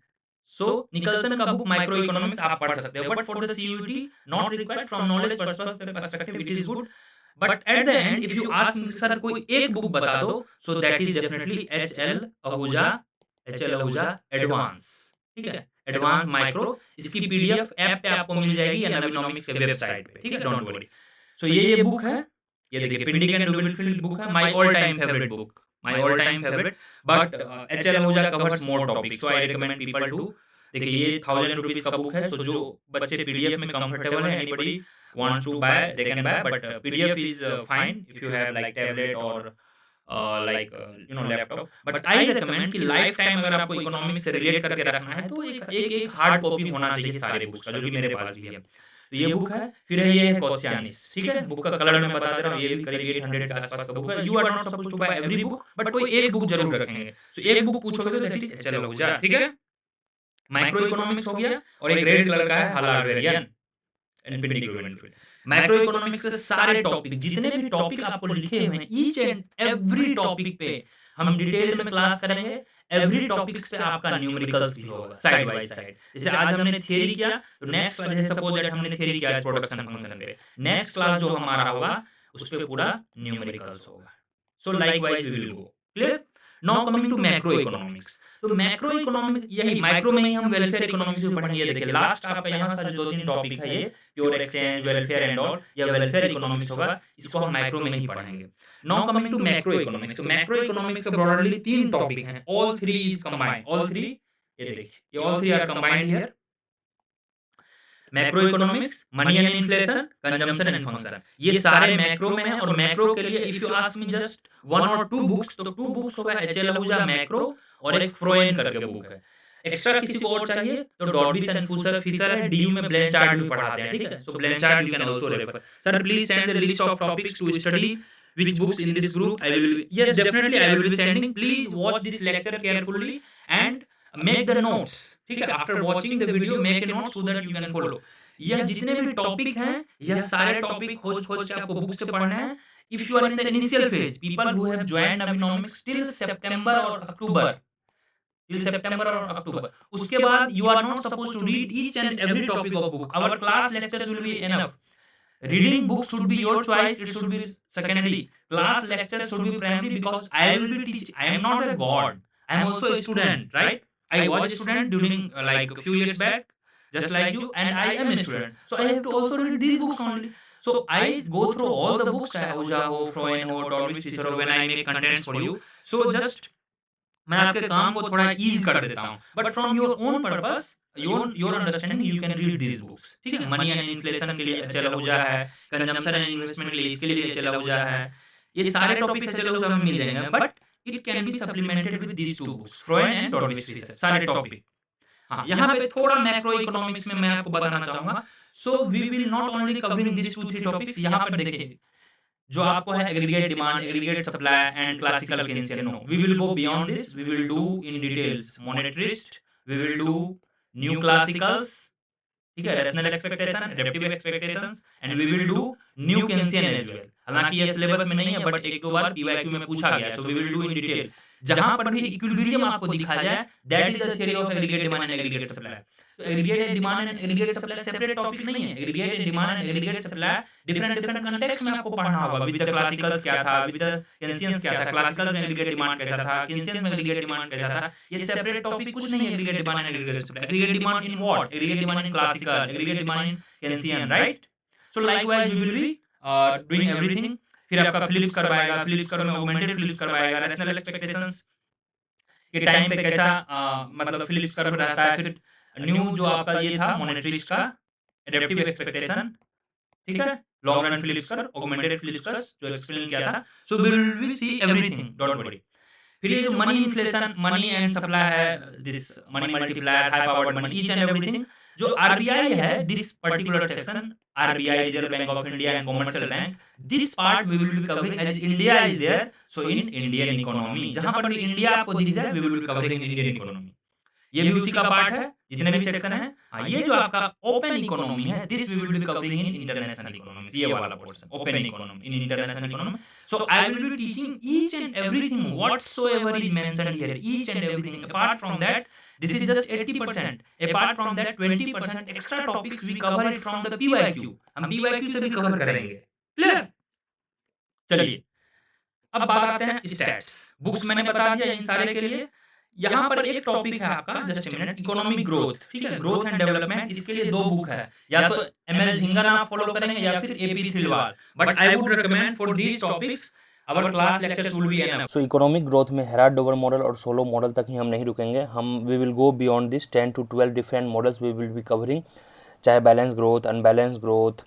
So Nicholson का book Micro Economics आप पढ़ सकते हो, but for the CUET not required, from knowledge perspective it is good. But at the end if you ask me sir कोई एक book बता दो, so that is definitely HL Ahuja advance, ठीक है, एडवांस माइक्रो। इसकी पीडीएफ ऐप पे आपको मिल जाएगी या नवीनॉमिक्स के वेबसाइट पे, ठीक है, डोंट वरी। सो ये बुक है, ये देखिए पिंडी एंड ग्रुबेनफील्ड बुक है, my all time favourite book, my all time favourite. But HL Ahuja covers more topic, so I recommend people to, देखिए ये 1000 रुपीस का बुक है। सो जो बच्चे पीडीएफ में कंफर्टेबल है, anybody wants to buy they can buy, but PDF is fine if you have like tablet और laptop. But I recommend कि लाइफ टाइम अगर आपको इकोनॉमिक्स से रिलेट करके रखना है तो एक हार्ड कॉपी होना चाहिए सारे बुक्स का, जो कि मेरे पास भी है। तो ये बुक है, फिर है ये ओशियानिस, ठीक है, बुक का कलर मैं बता दे रहा हूँ, ये भी करीब 800 के आसपास का बुक है। You are not supposed to buy every book, but कोई एक बुक जरूर रखेंगे। सो एक बुक पूछोगे तो दैट इज एचएल आहूजा, ठीक है। माइक्रो इकोनॉमिक्स हो गया, और एक रेड कलर का है Hal R Varian, infinity group infinity. Macro economics के सारे टॉपिक, जितने भी टॉपिक आपको लिखे हुए हैं, ईच एंड एवरी टॉपिक पे हम डिटेल में क्लास करेंगे। एवरी टॉपिक्स पे आपका न्यूमेरिकल्स भी होगा साइड बाय साइड। जैसे आज हमने थियरी किया, तो नेक्स्ट क्लास, जैसे सपोज दैट हमने थियरी किया आज प्रोडक्शन फंक्शन पे, नेक्स्ट क्लास जो हमारा होगा उस पे पूरा न्यूमेरिकल्स होगा। So likewise we will go. Clear? Now coming to macro economics. तो मैक्रो इकोनॉमिक्स, यही माइक्रो में ही हम वेलफेयर इकोनॉमिक्स भी पढ़ेंगे। ये देखिए लास्ट आपका यहाँ का जो 2-3 टॉपिक है, ये pure exchange, welfare and all, या वेलफेयर इकोनॉमिक्स होगा, इसको हम माइक्रो में ही पढ़ेंगे। Now coming to macro economics. तो मैक्रो इकोनॉमिक्स के ब्रॉडली 3 टॉपिक हैं, ऑल 3 इज कंबाइंड, ऑल 3, ये देखिए, ये all 3 are combined here. Macro economics, money and inflation, consumption and function, ये सारे मैक्रो में है। और मैक्रो के लिए if you ask me just 1 और 2 बुक्स, तो 2 बुक्स होगा एचएल आहूजा मैक्रो, और एक फ्रोएन करके बुक है। एक्स्ट्रा किसी को और चाहिए तो डॉल्बिस एंड फिशर है, डीयू में ब्लैंचार्ड भी पढ़ाते हैं, ठीक है। So Blanchard you can also refer. Sir please send the list of topics to study which books in this group. I will, yes, definitely I will be sending. Please watch this lecture carefully and make the notes, ठीक है। after watching the video make a note so that you can follow. यह जितने भी topic हैं, यह सारे topic खोज खोज के आपको बुक से पढ़ना है। If you are in the initial phase, people who have joined Naveenomics till सितंबर और अक्टूबर, उसके बाद you are not supposed to read each and every topic of book. Our class lectures will be enough. Reading books should be your choice, it should be secondary. Class lectures should be primary, because I will be teaching. I am not a god, I am also a student, right? I was a student during like a few years back, just like you, and I am a student, so I have to also read these books only. So I go through all the books, Ahuja ho, Freud ho, Dolby Fisher ho, when I make contents for you. So just मैं आपके काम को थोड़ा ease कर देता हूँ, but from your own purpose, your understanding, you can read this books, ठीक है। मनी एंड इन्फ्लेशन के लिए एचएल आहूजा है, कंजम्पशन एंड इन्वेस्टमेंट के लिए इसके लिए एचएल आहूजा है। ये सारे टॉपिक एचएल आहूजा में मिल जाएंगे, but it can be supplemented with these 2 books, Freud and Dolby Fischer, सारे टॉपिक। हाँ, यहाँ पे थोड़ा मैक्रो इकोनॉमिक्स में मैं आपको बताना चाहूंगा। So we will not only covering this 2-3 topics. यहाँ पर देखिए जो आपको है aggregate demand, aggregate supply and classical Keynesian, no, we will go beyond this, we will do in details monetarist, we will do new classicals, ठीक है, rational expectation, adaptive expectations, and we will do new Keynesian as well. हालांकि ये syllabus में नहीं है, but एक दो बार PYQ में पूछा गया, so we will do in detail. जहां पर भी इक्विलिब्रियम आपको दिखा जाए, that is the theory of aggregate demand and aggregate supply. तो aggregate demand and aggregate supply separate topic नहीं है। Aggregate demand and aggregate supply different context में आपको पढ़ना होगा। विद द क्लासिकल्स क्या था, विद द केन्सियंस क्या था, क्लासिकल्स में एग्रीगेट डिमांड कैसा था, केन्सियंस में एग्रीगेट डिमांड कैसा था, ये सेपरेट टॉपिक कुछ नहीं है। Aggregate demand and aggregate supply, aggregate demand in what, aggregate demand in classical, aggregate demand in Keynesian, right. So likewise we will be doing everything. फिर आपका फिलिप्स करवाएगा, फिलिप्स कर में ऑगमेंटेड फिलिप्स करवाएगा, rational expectations के time पे कैसा मतलब Phillips curve रहता है। फिर न्यू जो आपका ये था मोनेटरिस्ट का एडेप्टिव एक्सपेक्टेशन, ठीक है, long run Phillips curve, augmented Phillips curve जो एक्सप्लेन किया था। So we will be see everything, don't worry. फिर ये जो money inflation, money and supply है, this money multiplier, high powered money, each and everything. जो आरबीआई है, this particular section, RBI, reserve bank of India and commercial bank, this part we will be covering as India is there, so in Indian economy. जहां पर भी India आपको दिख जाए, we will be covering in Indian economy. ये भी उसी का पार्ट है, जितने भी सेक्शन है। हाँ, ये जो आपका ओपन इकोनॉमी है, this we will be covering in international economics, ये वाला portion open economy in international economy. So I will be teaching each and everything whatsoever is mentioned here, each and everything. Apart from that, this is just 80%. Apart from that 20% extra topics we cover it from the PYQ. हम PYQ से भी cover करेंगे। Clear? चलिए अब बात आते हैं stats. Books मैंने बता दिया इन सारे के लिए। यहाँ पर एक टॉपिक है आपका, just a minute, economic growth, ठीक है, ग्रोथ एंड डेवलपमेंट। इसके लिए 2 बुक है, या तो एमएल झिंगन आप फॉलो करेंगे या फिर AP Thirlwall, but I would recommend for these topics our class lectures will be enough. So economic growth में हेराल्ड डोवर मॉडल और सोलो मॉडल तक ही हम नहीं रुकेंगे, हम we will go beyond this 10 to 12 different models we will be covering, चाहे balance growth, unbalance growth,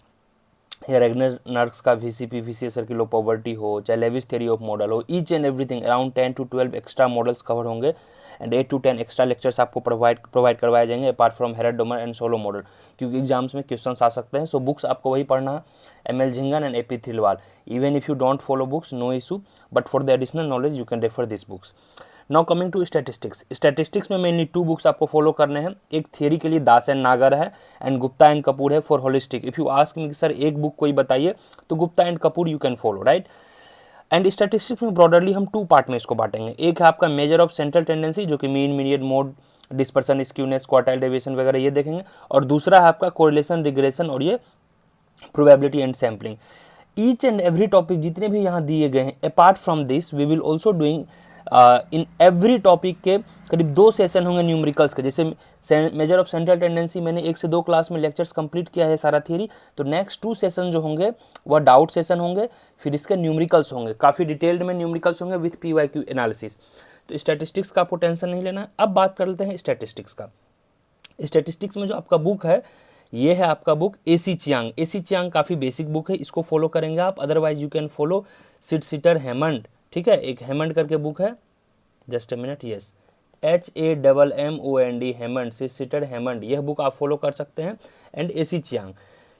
या रेगनर्स का VCP VCS circle of poverty हो, चाहे लेविस थ्योरी ऑफ मॉडल हो, each and everything around 10 to 12 extra models cover होंगे and 8 to 10 extra lectures आपको provide करवाए जाएंगे apart from Harrod Domar and Solow model, क्योंकि एग्जाम्स में क्वेश्चंस आ सकते हैं। सो बुक्स आपको वही पढ़ना है, ML Jhingan and AP Thirlwall. Even if you don't follow books, no issue, but for the additional knowledge you can refer this books. Now coming to statistics. Statistics में mainly 2 books आपको follow करने हैं। एक theory के लिए दास and नागर है and Gupta and Kapoor है for holistic. If you ask me sir एक बुक कोई बताइए तो Gupta and Kapoor you can follow, right. And statistics में ब्रॉडरली हम 2 पार्ट में इसको बांटेंगे। एक है आपका मेजर ऑफ सेंट्रल टेंडेंसी जो कि mean, median, mode, dispersion, skewness, quartile deviation वगैरह ये देखेंगे, और दूसरा है आपका कोरिलेशन, रिग्रेशन और ये probability and sampling. Each and every topic जितने भी यहाँ दिए गए हैं, apart from this we will also doing in every topic के करीब 2 सेशन होंगे न्यूमेरिकल्स के। जैसे मेजर ऑफ सेंट्रल टेंडेंसी मैंने 1 से 2 क्लास में लेक्चर्स कंप्लीट किया है सारा थियरी, तो नेक्स्ट 2 सेशन जो होंगे वह डाउट सेशन होंगे, फिर इसके न्यूमेरिकल्स होंगे, काफ़ी डिटेल्ड में न्यूमेरिकल्स होंगे विथ PYQ एनालिसिस। तो स्टैटिस्टिक्स का आपको टेंशन नहीं लेना है। अब बात कर लेते हैं स्टैटिस्टिक्स का। स्टैटिस्टिक्स में जो आपका बुक है ये है आपका book AC Chiang. AC Chiang काफ़ी बेसिक बुक है, इसको फॉलो करेंगे आप। Otherwise you can follow Sydsaeter Hammond, ठीक है, एक हेमंड करके बुक है, just a minute, yes, HAMMOND Hammond, Sydsaeter Hammond, यह बुक आप फॉलो कर सकते हैं, एंड AC चियांग,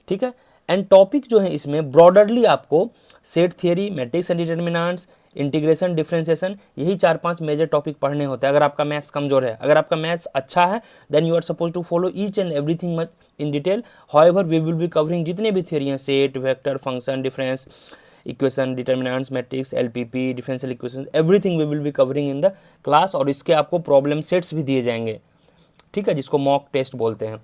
ठीक है। एंड टॉपिक जो है इसमें ब्रॉडरली आपको set theory, matrix and determinants, integration, differentiation, यही 4-5 मेजर टॉपिक पढ़ने होते हैं अगर आपका मैथ्स कमजोर है। अगर आपका मैथ्स अच्छा है then you are suppose to follow each and everything much in detail. However we will be covering जितने भी थियरी हैं, set, vector, function, difference, equation, determinants, matrix, LPP, differential equation, everything we will be covering in the class. और इसके आपको problem sets भी दिए जाएंगे, ठीक है, जिसको मॉक टेस्ट बोलते हैं।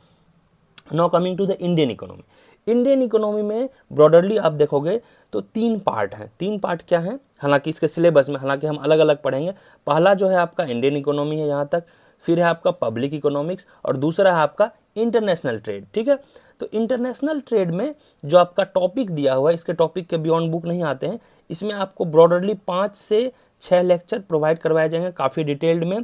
Now coming to the Indian economy. Indian economy में ब्रॉडरली आप देखोगे तो 3 पार्ट हैं। 3 पार्ट क्या हैं, हालांकि इसके सिलेबस में हालांकि हम अलग अलग पढ़ेंगे। पहला जो है आपका इंडियन इकोनॉमी है यहाँ तक, फिर है आपका पब्लिक इकोनॉमिक्स, और दूसरा है आपका इंटरनेशनल ट्रेड, ठीक है। तो इंटरनेशनल ट्रेड में जो आपका टॉपिक दिया हुआ है, इसके टॉपिक के बियॉन्ड बुक नहीं आते हैं, इसमें आपको ब्रॉडरली 5 से 6 लेक्चर प्रोवाइड करवाए जाएंगे काफ़ी डिटेल्ड में।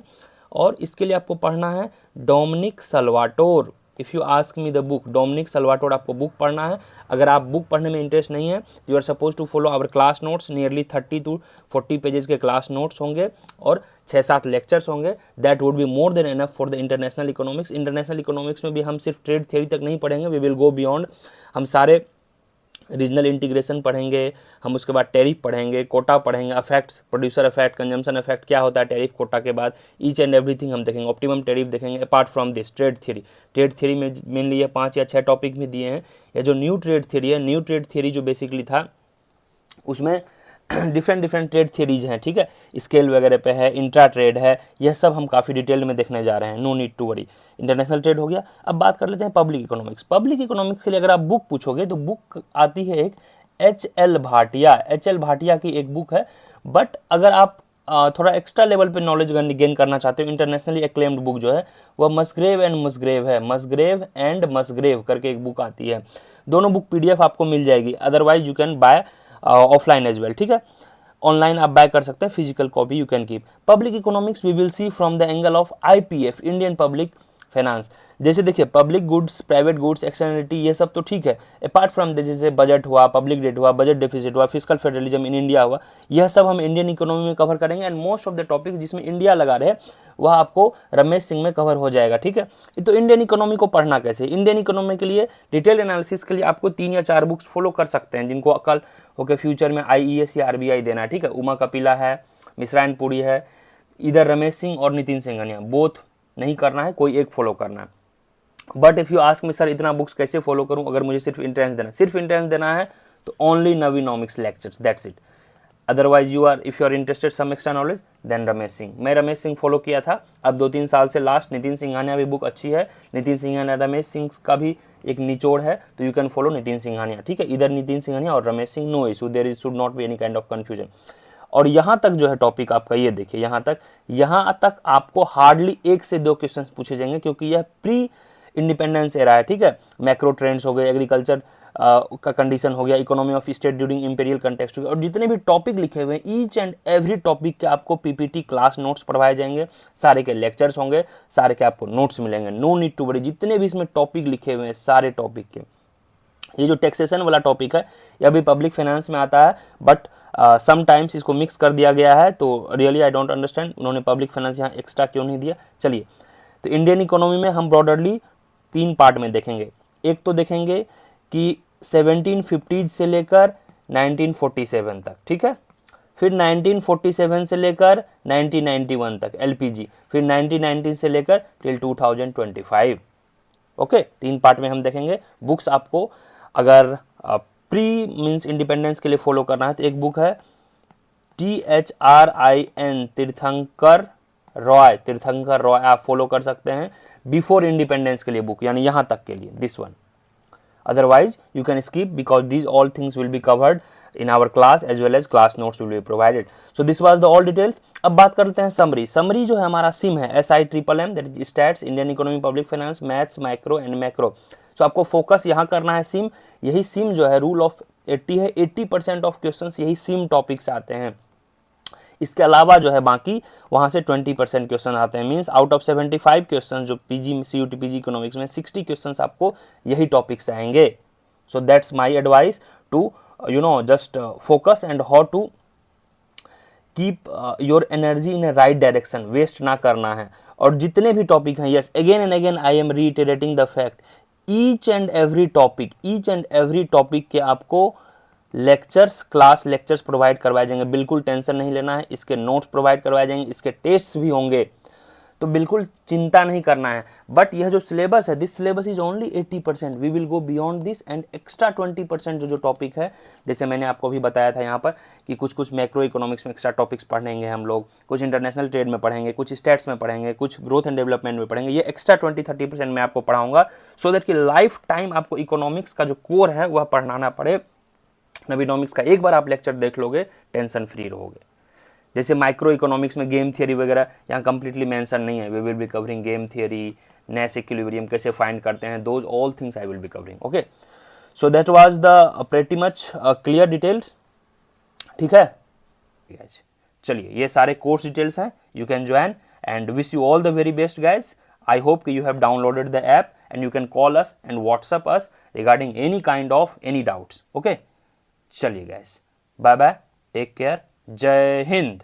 और इसके लिए आपको पढ़ना है Dominick Salvatore. If you ask me the book, Dominick Salvatore आपको बुक पढ़ना है। अगर आप बुक पढ़ने में इंटरेस्ट नहीं है, you are suppose to follow our class notes, nearly 30 to 40 pages के क्लास नोट्स होंगे और 6-7 लेक्चर्स होंगे। That would be more than enough for the international economics. International economics में भी हम सिर्फ ट्रेड थ्योरी तक नहीं पढ़ेंगे, वी विल गो बियॉन्ड। हम सारे रीजनल इंटीग्रेशन पढ़ेंगे, हम उसके बाद टैरिफ पढ़ेंगे, कोटा पढ़ेंगे, affects, producer effect, consumption effect, क्या होता है टैरिफ कोटा के बाद, ईच एंड एवरीथिंग हम देखेंगे, ऑप्टिमम टैरिफ देखेंगे। Apart from this trade theory, trade theory में मेनली ये 5 या 6 टॉपिक भी दिए हैं। या जो न्यू ट्रेड थ्योरी है, न्यू ट्रेड थ्योरी जो बेसिकली था उसमें डिफरेंट ट्रेड थ्योरीज हैं, ठीक है, स्केल वगैरह पे है, इंट्रा ट्रेड है, यह सब हम काफ़ी डिटेल में देखने जा रहे हैं, no need to worry. International trade हो गया। अब बात कर लेते हैं पब्लिक इकोनॉमिक्स। पब्लिक इकोनॉमिक्स के लिए अगर आप बुक पूछोगे तो बुक आती है एक HL भाटिया, HL भाटिया की एक बुक है। बट अगर आप थोड़ा एक्स्ट्रा लेवल पे नॉलेज गेन करना चाहते हो, इंटरनेशनली एक्लेम्ड बुक जो है वह मसग्रेव एंड मसग्रेव है, मसग्रेव एंड मसग्रेव करके एक बुक आती है। दोनों बुक PDF आपको मिल जाएगी, otherwise you can buy offline as well, ठीक है। ऑनलाइन आप बाय कर सकते हैं, physical copy you can keep. Public economics we will see from the angle of IPF, Indian public finance. जैसे देखिए public goods, private goods, externality, ये सब तो ठीक है। अपार्ट फ्रॉम दिस जैसे बजट हुआ, पब्लिक डेट हुआ, बजट डेफिसिट हुआ, फिस्कल फेडरलिज्म इन इंडिया हुआ, यह सब हम इंडियन इकोनॉमी में कवर करेंगे। And most of the topic जिसमें इंडिया लगा रहे वह आपको रमेश सिंह में कवर हो जाएगा, ठीक है। तो इंडियन इकोनॉमी को पढ़ना कैसे, इंडियन इकोनॉमी के लिए डिटेल एनालिसिस के लिए आपको 3 या 4 बुक्स फॉलो कर सकते हैं, जिनको कल होकर फ्यूचर में IES या RBI देना है, ठीक है। उमा कपिला है, मिश्रा एंड पुरी है, इधर रमेश सिंह और नितिन सिंघानिया, बोथ नहीं करना है, कोई एक फॉलो करना है। But if you ask me sir इतना बुक्स कैसे फॉलो करूं, अगर मुझे सिर्फ इंट्रेंस देना है तो only Naveenomics lectures, that's it. Otherwise you are interested some extra knowledge then Ramesh Singh. मैं रमेश सिंह फॉलो किया था, अब 2-3 साल से लास्ट नितिन सिंघानिया भी बुक अच्छी है। नितिन सिंघानिया रमेश सिंह का भी एक निचोड़ है, तो you can follow Nitin Singhania, ठीक है। इधर नितिन सिंघानिया और Ramesh Singh, no issue, there should not be any kind of confusion. और यहाँ तक जो है टॉपिक आपका, ये देखिए यहाँ तक आपको हार्डली 1 से 2 क्वेश्चंस पूछे जाएंगे, क्योंकि यह प्री इंडिपेंडेंस एरा है, ठीक है। मैक्रो ट्रेंड्स हो गए, एग्रीकल्चर का कंडीशन हो गया, economy of state during imperial context हो गया, और जितने भी टॉपिक लिखे हुए हैं ईच एंड एवरी टॉपिक के आपको PPT क्लास नोट्स पढ़वाए जाएंगे, सारे के लेक्चर्स होंगे, सारे के आपको नोट्स मिलेंगे, नो नीड टू वरी। जितने भी इसमें टॉपिक लिखे हुए हैं सारे टॉपिक के, ये जो टैक्सेशन वाला टॉपिक है यह भी पब्लिक फाइनेंस में आता है, बट समटाइम्स इसको मिक्स कर दिया गया है, तो रियली आई डोंट अंडरस्टैंड उन्होंने पब्लिक फाइनेंस यहाँ एक्स्ट्रा क्यों नहीं दिया। चलिए, तो इंडियन इकोनॉमी में हम ब्रॉडरली 3 पार्ट में देखेंगे। एक तो देखेंगे कि 1750 से लेकर 1947 तक, ठीक है। फिर 1947 से लेकर 1991 तक LPG, फिर 1990 से लेकर टिल 2025। ओके, 3 पार्ट में हम देखेंगे। बुक्स आपको अगर प्री मीन्स इंडिपेंडेंस के लिए फॉलो करना है तो एक बुक है THRIN तीर्थंकर रॉय, आप फॉलो कर सकते हैं। बिफोर इंडिपेंडेंस के लिए बुक, यानी यहां तक के लिए, this one. Otherwise, you can skip because these all things will be covered in our class as well as class notes will be provided. So this was the all details. अब बात करते हैं summary. Summary जो है हमारा SIM है SIMM, that is stats, Indian economy, public finance, maths, micro and macro. So आपको focus यहाँ करना है सिम। यही सिम जो है रूल ऑफ 80 है, 80% ऑफ क्वेश्चंस यही सिम टॉपिक से आते हैं। इसके अलावा जो है बाकी वहां से 20% क्वेश्चन आते हैं। मींस आउट ऑफ 75 क्वेश्चन जो पीजी CUT PG इकोनॉमिक्स में 60 क्वेश्चंस आपको यही टॉपिक से आएंगे। So that's my advice to just focus and how to keep your energy in a right direction, waste ना करना है। और जितने भी टॉपिक हैं, yes again and again I am reiterating the fact, each and every topic के आपको class lectures provide करवाए जाएंगे। बिल्कुल टेंशन नहीं लेना है, इसके नोट्स प्रोवाइड करवाए जाएंगे, इसके टेस्ट भी होंगे, तो बिल्कुल चिंता नहीं करना है। बट यह जो सिलेबस है, this syllabus is only 80%, we will go beyond this and extra 20% जो टॉपिक है, जैसे मैंने आपको भी बताया था यहाँ पर कि कुछ मैक्रो इकोनॉमिक्स में एक्स्ट्रा टॉपिक्स पढ़ेंगे हम लोग, कुछ इंटरनेशनल ट्रेड में पढ़ेंगे, कुछ स्टैट्स में पढ़ेंगे, कुछ ग्रोथ एंड डेवलपमेंट में पढ़ेंगे। ये एक्स्ट्रा 20-30% मैं आपको पढ़ाऊंगा, सो दैट कि लाइफ टाइम आपको इकोनॉमिक्स का जो कोर है वह पढ़ना ना पड़े। नवीनॉमिक्स का एक बार आप लेक्चर देख लोगे, टेंशन फ्री रहोगे। जैसे माइक्रो इकोनॉमिक्स में गेम थियरी वगैरह यहाँ कंप्लीटली मेंशन नहीं है। We will be covering game theory, Nash equilibrium कैसे फाइंड करते हैं, those all things I will be covering. Okay, so that was the pretty much clear details. ठीक है, चलिए ये सारे कोर्स डिटेल्स हैं, you can join and wish you all the very best guys. I hope you have downloaded the app and you can call us and WhatsApp us regarding any kind of any doubts. Okay, चलिए guys, bye bye, take care, जय हिंद।